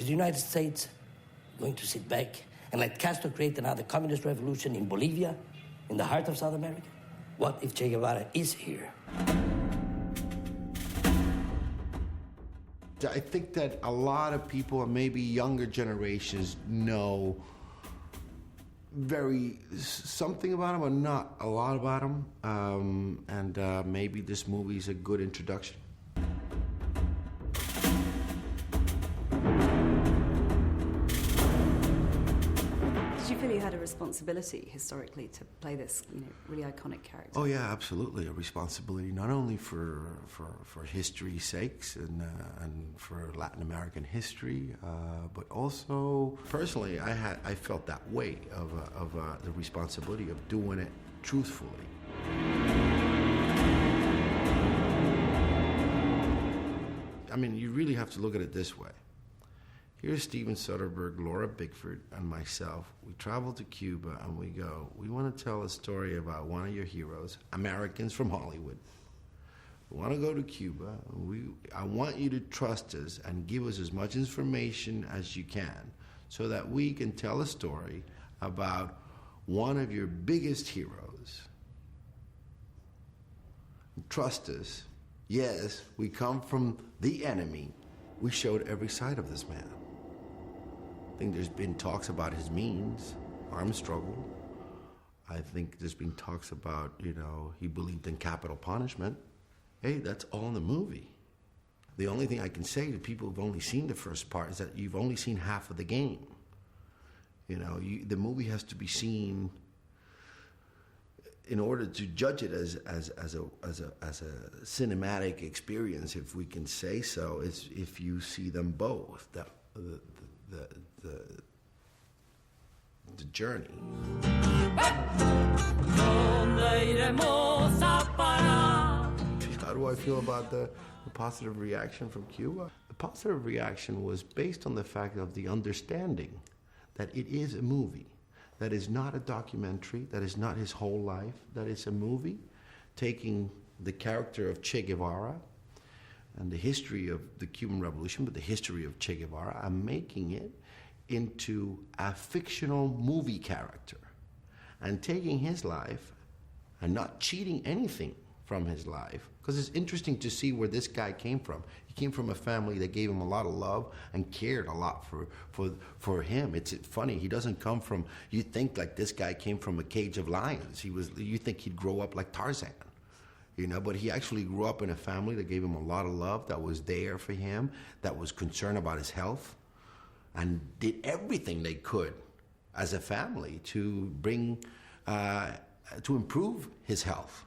the United States going to sit back and let Castro create another communist revolution in Bolivia, in the heart of South America? What if Che Guevara is here? I think that a lot of people, and maybe younger generations, know something about him, but not a lot about him. Maybe this movie is a good introduction. Did you feel you had a responsibility historically to play this, really iconic character? Oh yeah, absolutely, a responsibility not only for history's sakes and for Latin American history, but also personally, I felt that weight of the responsibility of doing it truthfully. I mean, you really have to look at it this way. Here's Steven Soderbergh, Laura Bickford, and myself. We travel to Cuba and we go, we want to tell a story about one of your heroes, Americans from Hollywood. We want to go to Cuba. I want you to trust us and give us as much information as you can so that we can tell a story about one of your biggest heroes. Trust us. Yes, we come from the enemy. We showed every side of this man. I think there's been talks about his means, armed struggle. I think there's been talks about, he believed in capital punishment. Hey, that's all in the movie. The only thing I can say to people who've only seen the first part is that you've only seen half of the game. The movie has to be seen in order to judge it as a cinematic experience, if we can say so, is if you see them both, the journey. How do I feel about the positive reaction from Cuba? The positive reaction was based on the fact of the understanding that it is a movie. That is not a documentary, that is not his whole life, that is a movie taking the character of Che Guevara and the history of the Cuban Revolution, but the history of Che Guevara, and making it into a fictional movie character and taking his life and not cheating anything from his life, because it's interesting to see where this guy came from. He came from a family that gave him a lot of love and cared a lot for him. It's funny, he doesn't come from, you think like this guy came from a cage of lions. You think he'd grow up like Tarzan, but he actually grew up in a family that gave him a lot of love, that was there for him, that was concerned about his health, and did everything they could as a family to bring, to improve his health.